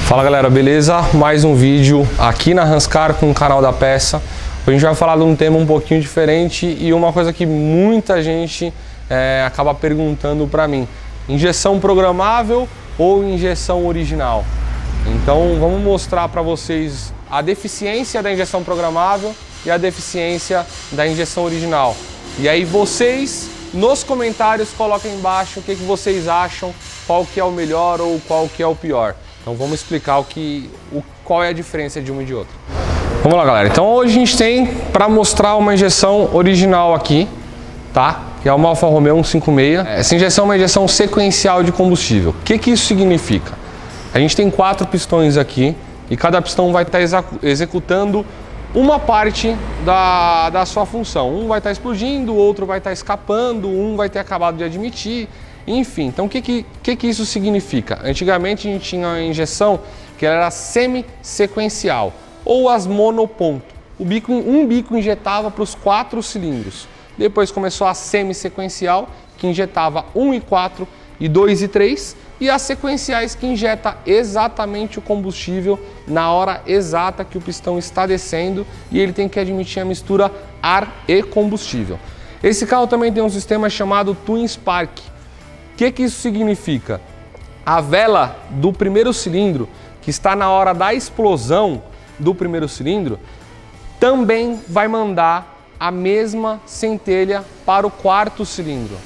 Fala galera, beleza? Mais um vídeo aqui na Hanscar com o canal da peça. Hoje a gente vai falar de um tema um pouquinho diferente e uma coisa que muita gente acaba perguntando para mim: injeção programável ou injeção original? Então vamos mostrar para vocês a deficiência da injeção programável e a deficiência da injeção original. E aí vocês nos comentários coloquem embaixo o que vocês acham, qual que é o melhor ou qual que é o pior. Então vamos explicar qual é a diferença de uma e de outra. Vamos lá galera, então hoje a gente tem para mostrar uma injeção original aqui, tá? Que é uma Alfa Romeo 156. Essa injeção é uma injeção sequencial de combustível. O que isso significa? A gente tem 4 pistões aqui e cada pistão vai estar executando uma parte da sua função. Um vai estar explodindo, o outro vai estar escapando, um vai ter acabado de admitir. Enfim, então o que isso significa? Antigamente a gente tinha uma injeção que era semi-sequencial ou as monoponto. Um bico injetava para os 4 cilindros. Depois começou a semi-sequencial, que injetava 1 e 4 e 2 e 3, e as sequenciais que injeta exatamente o combustível na hora exata que o pistão está descendo e ele tem que admitir a mistura ar e combustível. Esse carro também tem um sistema chamado Twin Spark. O que isso significa? A vela do primeiro cilindro, que está na hora da explosão do primeiro cilindro, também vai mandar a mesma centelha para o 4º cilindro.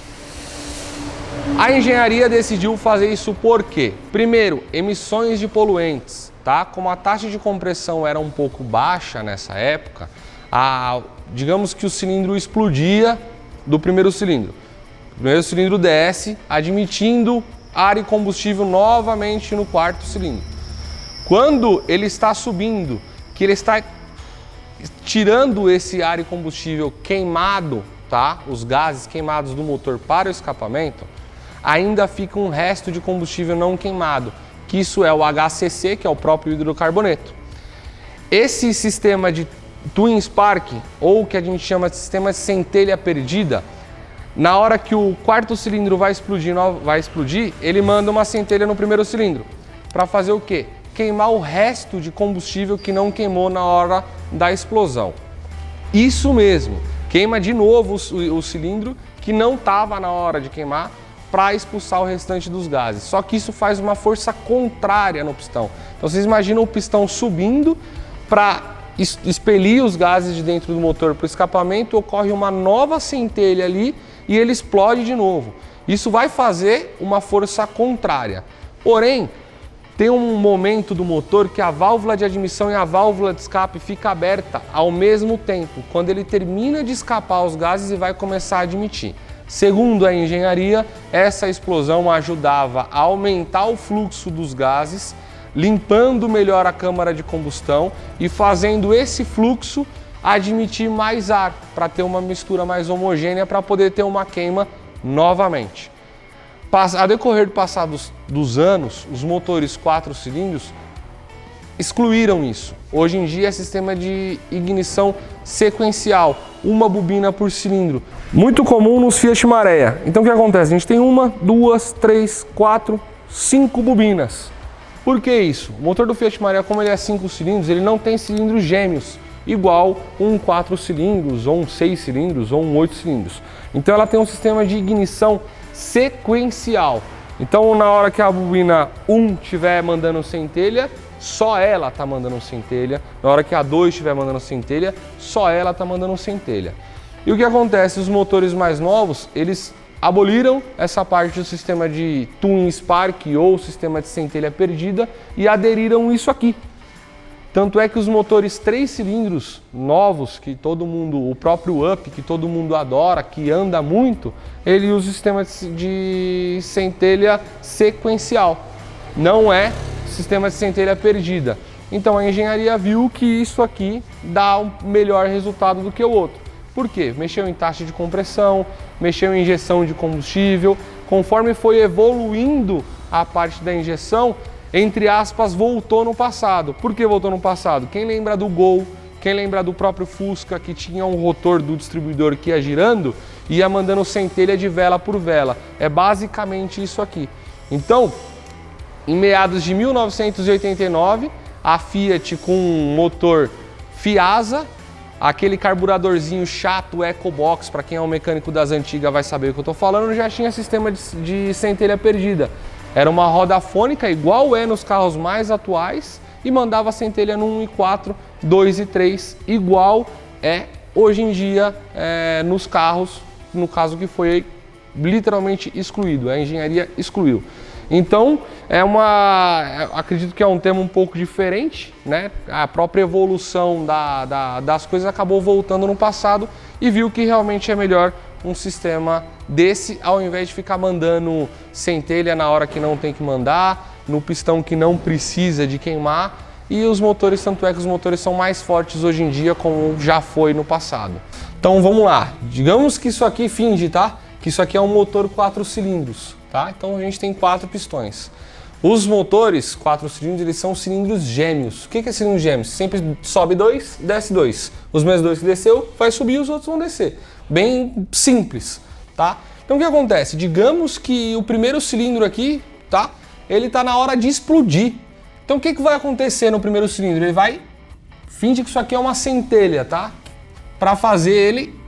A engenharia decidiu fazer isso por quê? Primeiro, emissões de poluentes, tá? Como a taxa de compressão era um pouco baixa nessa época, digamos que o cilindro explodia do primeiro cilindro. O primeiro cilindro desce, admitindo ar e combustível novamente no 4º cilindro. Quando ele está subindo, que ele está tirando esse ar e combustível queimado, tá? Os gases queimados do motor para o escapamento, ainda fica um resto de combustível não queimado, que isso é o HCC, que é o próprio hidrocarboneto. Esse sistema de Twin Spark, ou que a gente chama de sistema de centelha perdida, na hora que o 4º cilindro vai explodir, ele manda uma centelha no primeiro cilindro. Para fazer o quê? Queimar o resto de combustível que não queimou na hora da explosão. Isso mesmo, queima de novo o cilindro que não estava na hora de queimar para expulsar o restante dos gases. Só que isso faz uma força contrária no pistão. Então vocês imaginam o pistão subindo para expelir os gases de dentro do motor para o escapamento, ocorre uma nova centelha ali e ele explode de novo. Isso vai fazer uma força contrária. Porém, tem um momento do motor que a válvula de admissão e a válvula de escape fica aberta ao mesmo tempo, quando ele termina de escapar os gases e vai começar a admitir. Segundo a engenharia, essa explosão ajudava a aumentar o fluxo dos gases, limpando melhor a câmara de combustão e fazendo esse fluxo admitir mais ar, para ter uma mistura mais homogênea, para poder ter uma queima novamente. A decorrer do passado dos anos, os motores 4 cilindros excluíram isso. Hoje em dia é sistema de ignição sequencial, uma bobina por cilindro. Muito comum nos Fiat Marea. Então o que acontece? A gente tem 1, 2, 3, 4, 5 bobinas. Por que isso? O motor do Fiat Marea, como ele é 5 cilindros, ele não tem cilindros gêmeos, igual um 4 cilindros, ou um 6 cilindros, ou um 8 cilindros. Então ela tem um sistema de ignição sequencial. Então na hora que a bobina 1 estiver mandando centelha, só ela está mandando centelha. Na hora que a 2 estiver mandando centelha, só ela está mandando centelha. E o que acontece? Os motores mais novos, eles aboliram essa parte do sistema de Twin Spark ou sistema de centelha perdida e aderiram isso aqui. Tanto é que os motores 3 cilindros novos, que todo mundo, o próprio Up, que todo mundo adora, que anda muito, ele usa o sistema de centelha sequencial. Não é sistema de centelha perdida. Então a engenharia viu que isso aqui dá um melhor resultado do que o outro. Por quê? Mexeu em taxa de compressão, mexeu em injeção de combustível. Conforme foi evoluindo a parte da injeção, entre aspas, voltou no passado. Por que voltou no passado? Quem lembra do Gol, quem lembra do próprio Fusca, que tinha um rotor do distribuidor que ia girando e ia mandando centelha de vela por vela. É basicamente isso aqui. Então, em meados de 1989, a Fiat com um motor Fiasa, aquele carburadorzinho chato EcoBox, para quem é um mecânico das antigas vai saber o que eu estou falando, já tinha sistema de centelha perdida. Era uma roda fônica, igual é nos carros mais atuais, e mandava centelha no 1 e 4, 2 e 3, igual é hoje em dia nos carros, no caso que foi literalmente excluído, a engenharia excluiu. Então, acredito que é um tema um pouco diferente, né? A própria evolução das coisas acabou voltando no passado e viu que realmente é melhor um sistema desse, ao invés de ficar mandando centelha na hora que não tem que mandar, no pistão que não precisa de queimar, e os motores, tanto é que os motores são mais fortes hoje em dia, como já foi no passado. Então vamos lá, digamos que isso aqui finge, tá? Que isso aqui é um motor 4 cilindros. Tá? Então a gente tem 4 pistões. Os motores 4 cilindros, eles são cilindros gêmeos. O que é cilindro gêmeo? Sempre sobe 2, desce 2. Os mesmos 2 que desceu, vai subir, os outros vão descer. Bem simples, tá? Então o que acontece? Digamos que o primeiro cilindro aqui, tá? Ele tá na hora de explodir. Então o que vai acontecer no primeiro cilindro? Ele vai, finge que isso aqui é uma centelha, tá? Para fazer ele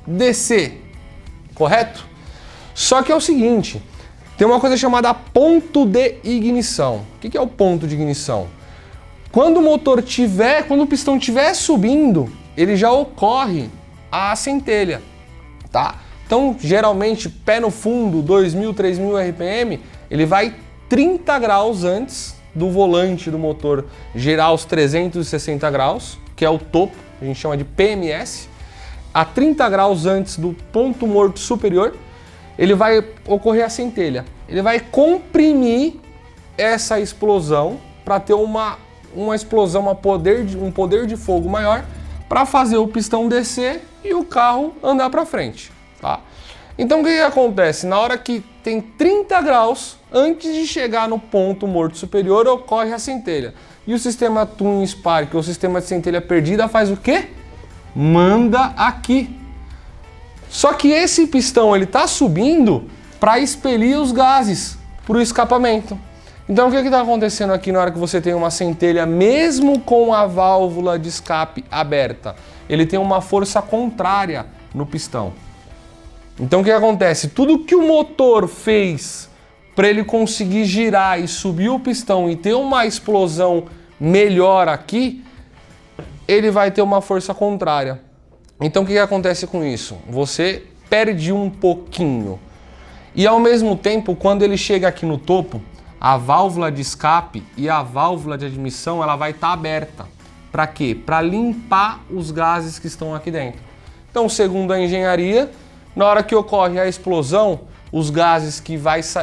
descer, correto? Só que é o seguinte, tem uma coisa chamada ponto de ignição. O que é o ponto de ignição? Quando o pistão estiver subindo, ele já ocorre a centelha, tá? Então, geralmente, pé no fundo, 2.000, 3.000 RPM, ele vai 30 graus antes do volante do motor gerar os 360 graus, que é o topo, a gente chama de PMS, a 30 graus antes do ponto morto superior, ele vai ocorrer a centelha. Ele vai comprimir essa explosão para ter uma explosão, um poder de fogo maior para fazer o pistão descer e o carro andar para frente. Tá? Então o que acontece? Na hora que tem 30 graus, antes de chegar no ponto morto superior, ocorre a centelha. E o sistema Twin Spark, ou sistema de centelha perdida, faz o quê? Manda aqui. Só que esse pistão ele está subindo para expelir os gases para o escapamento. Então o que está acontecendo aqui na hora que você tem uma centelha, mesmo com a válvula de escape aberta? Ele tem uma força contrária no pistão. Então o que acontece? Tudo que o motor fez para ele conseguir girar e subir o pistão e ter uma explosão melhor aqui, ele vai ter uma força contrária. Então o que acontece com isso? Você perde um pouquinho. E ao mesmo tempo, quando ele chega aqui no topo, a válvula de escape e a válvula de admissão ela vai estar aberta. Para quê? Para limpar os gases que estão aqui dentro. Então, segundo a engenharia, na hora que ocorre a explosão, os gases que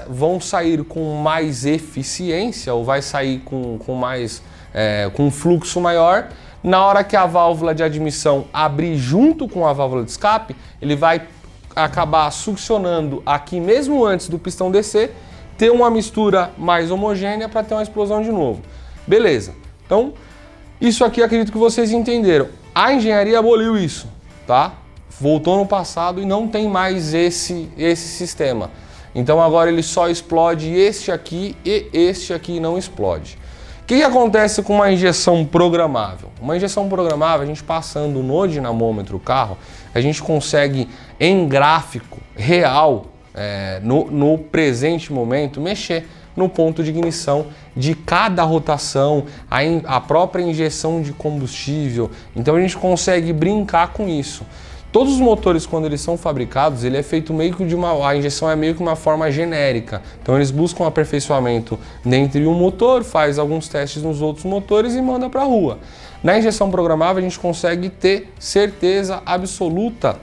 vão sair com mais eficiência, ou vai sair com um fluxo maior, na hora que a válvula de admissão abrir junto com a válvula de escape, ele vai acabar succionando aqui mesmo antes do pistão descer, ter uma mistura mais homogênea para ter uma explosão de novo. Beleza. Então, isso aqui acredito que vocês entenderam. A engenharia aboliu isso, tá? Voltou no passado e não tem mais esse sistema. Então agora ele só explode este aqui e este aqui não explode. O que acontece com uma injeção programável? Uma injeção programável, a gente passando no dinamômetro o carro, a gente consegue em gráfico real, no presente momento, mexer no ponto de ignição de cada rotação, a própria injeção de combustível. Então a gente consegue brincar com isso. Todos os motores, quando eles são fabricados, ele é feito meio que a injeção é meio que uma forma genérica. Então eles buscam aperfeiçoamento dentro de um motor, faz alguns testes nos outros motores e manda para a rua. Na injeção programável a gente consegue ter certeza absoluta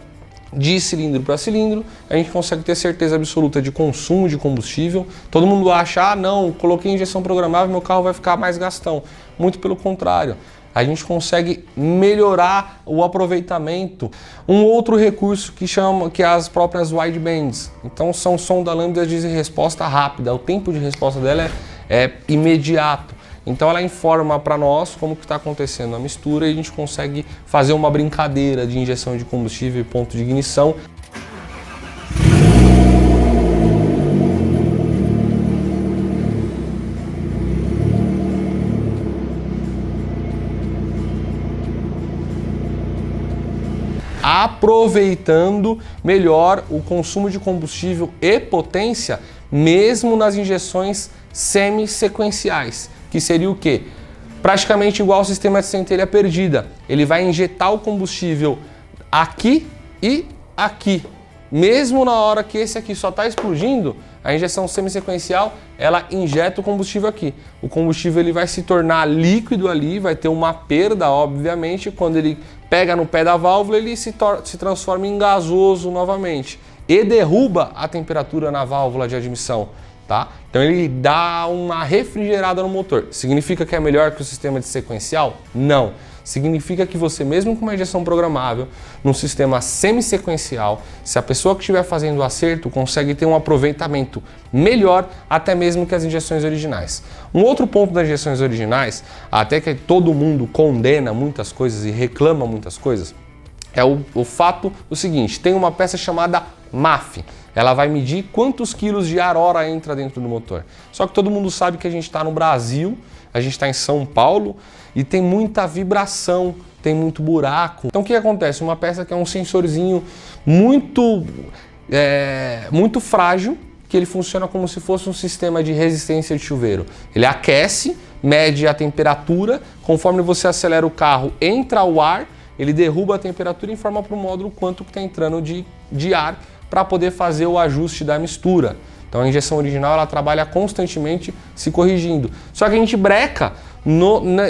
de cilindro para cilindro, a gente consegue ter certeza absoluta de consumo de combustível. Todo mundo acha, ah não, coloquei injeção programável, meu carro vai ficar mais gastão. Muito pelo contrário. A gente consegue melhorar o aproveitamento. Um outro recurso que é as próprias widebands. Então são sonda lambda de resposta rápida. O tempo de resposta dela é imediato. Então ela informa para nós como que está acontecendo a mistura e a gente consegue fazer uma brincadeira de injeção de combustível e ponto de ignição. aproveitando melhor o consumo de combustível e potência, mesmo nas injeções semi-sequenciais, que seria o quê? Praticamente igual ao sistema de centelha perdida. Ele vai injetar o combustível aqui e aqui. Mesmo na hora que esse aqui só está explodindo, a injeção semi-sequencial, ela injeta o combustível aqui. O combustível ele vai se tornar líquido ali, vai ter uma perda, obviamente. Quando ele pega no pé da válvula, ele se transforma em gasoso novamente e derruba a temperatura na válvula de admissão, tá? Então ele dá uma refrigerada no motor. Significa que é melhor que o sistema de sequencial? Não. Significa que você, mesmo com uma injeção programável, num sistema semi-sequencial, se a pessoa que estiver fazendo o acerto consegue ter um aproveitamento melhor até mesmo que as injeções originais. Um outro ponto das injeções originais, até que todo mundo condena muitas coisas e reclama muitas coisas, é o fato do seguinte: tem uma peça chamada MAF. Ela vai medir quantos quilos de ar hora entra dentro do motor. Só que todo mundo sabe que a gente está no Brasil, a gente está em São Paulo e tem muita vibração, tem muito buraco. Então o que acontece? Uma peça que é um sensorzinho muito frágil, que ele funciona como se fosse um sistema de resistência de chuveiro. Ele aquece, mede a temperatura, conforme você acelera o carro, entra o ar, ele derruba a temperatura e informa para o módulo quanto que está entrando de ar para poder fazer o ajuste da mistura. Então a injeção original ela trabalha constantemente se corrigindo. Só que a gente breca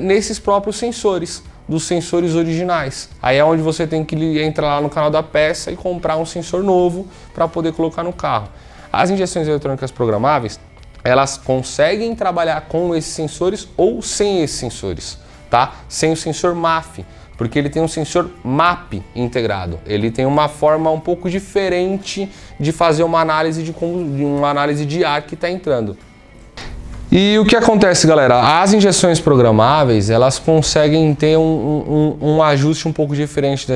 nesses próprios sensores, dos sensores originais. Aí é onde você tem que entrar lá no canal da peça e comprar um sensor novo para poder colocar no carro. As injeções eletrônicas programáveis, elas conseguem trabalhar com esses sensores ou sem esses sensores, tá? Sem o sensor MAF, porque ele tem um sensor MAP integrado. Ele tem uma forma um pouco diferente de fazer uma análise de ar que está entrando. E o que acontece, galera? As injeções programáveis, elas conseguem ter um ajuste um pouco diferente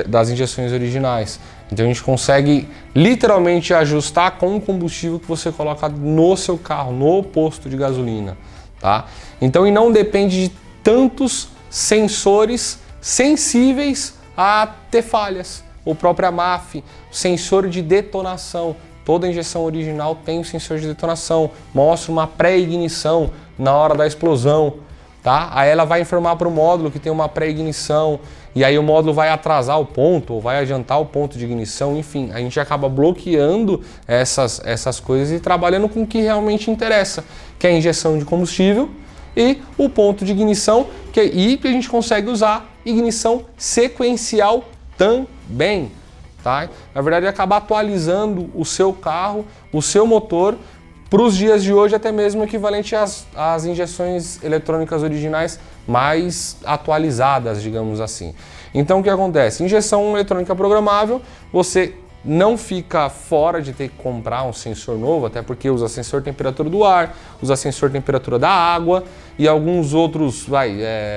das injeções originais. Então a gente consegue literalmente ajustar com o combustível que você coloca no seu carro, no posto de gasolina, tá? Então, e não depende de tantos sensores sensíveis a ter falhas. O próprio MAF, sensor de detonação. Toda injeção original tem um sensor de detonação, mostra uma pré-ignição na hora da explosão, tá? Aí ela vai informar para o módulo que tem uma pré-ignição e aí o módulo vai atrasar o ponto ou vai adiantar o ponto de ignição, enfim, a gente acaba bloqueando essas coisas e trabalhando com o que realmente interessa, que é a injeção de combustível e o ponto de ignição, e a gente consegue usar ignição sequencial também. Tá? Na verdade, acabar atualizando o seu carro, o seu motor, para os dias de hoje, até mesmo equivalente às injeções eletrônicas originais mais atualizadas, digamos assim. Então, o que acontece? Injeção eletrônica programável, você não fica fora de ter que comprar um sensor novo, até porque usa sensor temperatura do ar, usa sensor temperatura da água e alguns outros,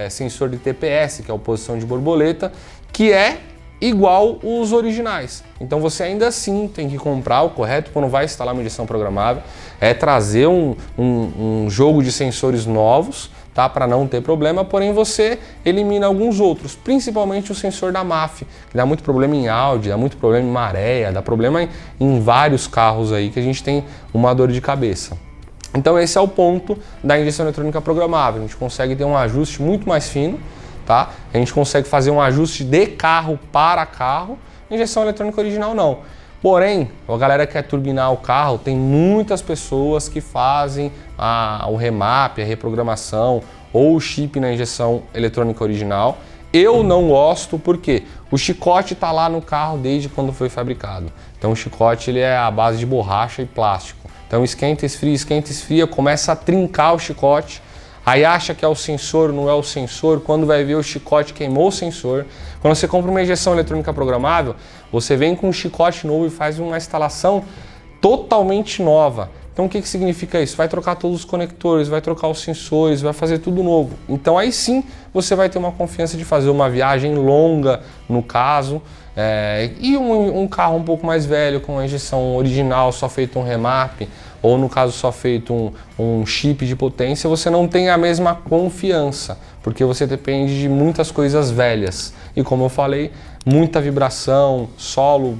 sensor de TPS, que é a posição de borboleta, que é igual os originais. Então você ainda assim tem que comprar. O correto quando vai instalar uma injeção programável é trazer um jogo de sensores novos, tá? Para não ter problema, porém você elimina alguns outros, principalmente o sensor da MAF, que dá muito problema em Audi, dá muito problema em maré, dá problema em vários carros aí que a gente tem uma dor de cabeça. Então esse é o ponto da injeção eletrônica programável. A gente consegue ter um ajuste muito mais fino, tá? A gente consegue fazer um ajuste de carro para carro. Injeção eletrônica original não. Porém, a galera que quer turbinar o carro, tem muitas pessoas que fazem o remap, a reprogramação ou o chip na injeção eletrônica original. Eu não gosto porque o chicote está lá no carro desde quando foi fabricado. Então o chicote ele é à base de borracha e plástico. Então esquenta, esfria, começa a trincar o chicote. Aí acha que é o sensor, não é o sensor, quando vai ver o chicote queimou o sensor. Quando você compra uma injeção eletrônica programável, você vem com um chicote novo e faz uma instalação totalmente nova. Então o que significa isso? Vai trocar todos os conectores, vai trocar os sensores, vai fazer tudo novo. Então aí sim você vai ter uma confiança de fazer uma viagem longa, no caso, e um carro um pouco mais velho, com a injeção original, só feito um remap, ou no caso só feito um chip de potência, você não tem a mesma confiança, porque você depende de muitas coisas velhas. E como eu falei, muita vibração, solo,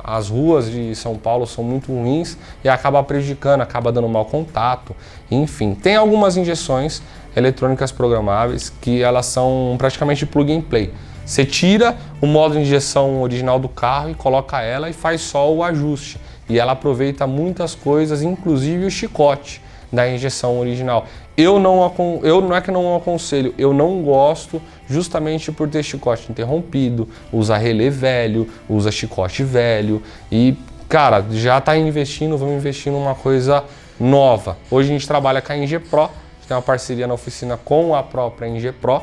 as ruas de São Paulo são muito ruins e acaba prejudicando, acaba dando mau contato, enfim. Tem algumas injeções eletrônicas programáveis que elas são praticamente plug and play. Você tira o modo de injeção original do carro e coloca ela e faz só o ajuste. E ela aproveita muitas coisas, inclusive o chicote da injeção original. Não é que não aconselho, eu não gosto justamente por ter chicote interrompido, usa relé velho, usa chicote velho e, cara, já está investindo, vamos investir numa coisa nova. Hoje a gente trabalha com a Ingepro, a gente tem uma parceria na oficina com a própria Ingepro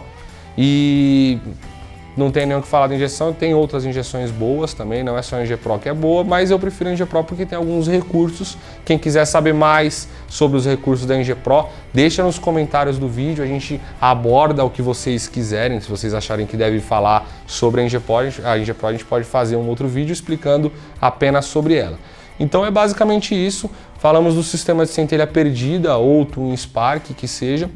e não tem nem o que falar da injeção, tem outras injeções boas também, não é só a Ingepro que é boa, mas eu prefiro a Ingepro porque tem alguns recursos. Quem quiser saber mais sobre os recursos da Ingepro, deixa nos comentários do vídeo, a gente aborda o que vocês quiserem, se vocês acharem que deve falar sobre a Ingepro, a gente pode fazer um outro vídeo explicando apenas sobre ela. Então é basicamente isso, falamos do sistema de centelha perdida ou Twin Spark, que seja,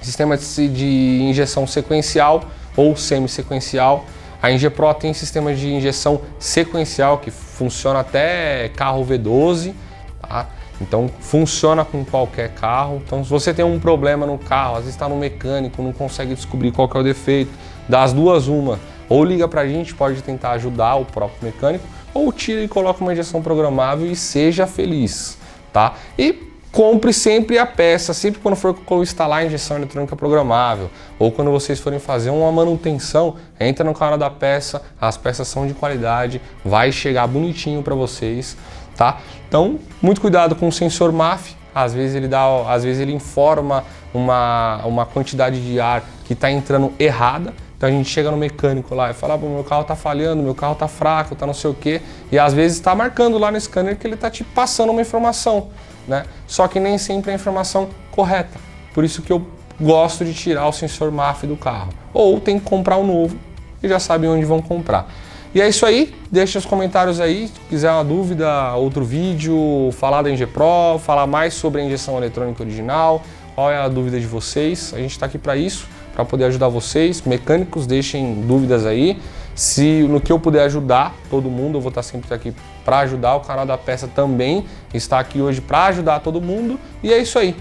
sistema de injeção sequencial ou semi-sequencial. A Ingepro tem sistema de injeção sequencial que funciona até carro V12, tá? Então funciona com qualquer carro. Então se você tem um problema no carro, às vezes está no mecânico, não consegue descobrir qual que é o defeito, das duas uma, ou liga pra gente, pode tentar ajudar o próprio mecânico, ou tira e coloca uma injeção programável e seja feliz, tá? E compre sempre a peça, sempre quando for instalar a injeção eletrônica programável ou quando vocês forem fazer uma manutenção, entra no canal da peça, as peças são de qualidade, vai chegar bonitinho para vocês, tá? Então, muito cuidado com o sensor MAF, às vezes ele informa uma quantidade de ar que está entrando errada. Então a gente chega no mecânico lá e fala, meu carro tá falhando, meu carro tá fraco, tá não sei o quê, e às vezes está marcando lá no scanner que ele tá te passando uma informação, né? Só que nem sempre é a informação correta. Por isso que eu gosto de tirar o sensor MAF do carro. Ou tem que comprar um novo e já sabem onde vão comprar. E é isso aí, deixa os comentários aí, se quiser uma dúvida, outro vídeo, falar da Ingepro, falar mais sobre a injeção eletrônica original, qual é a dúvida de vocês, a gente está aqui para isso, para poder ajudar vocês, mecânicos, deixem dúvidas aí, se no que eu puder ajudar todo mundo, eu vou estar sempre aqui para ajudar, o canal da peça também está aqui hoje para ajudar todo mundo, e é isso aí.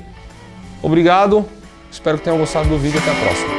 Obrigado, espero que tenham gostado do vídeo, até a próxima.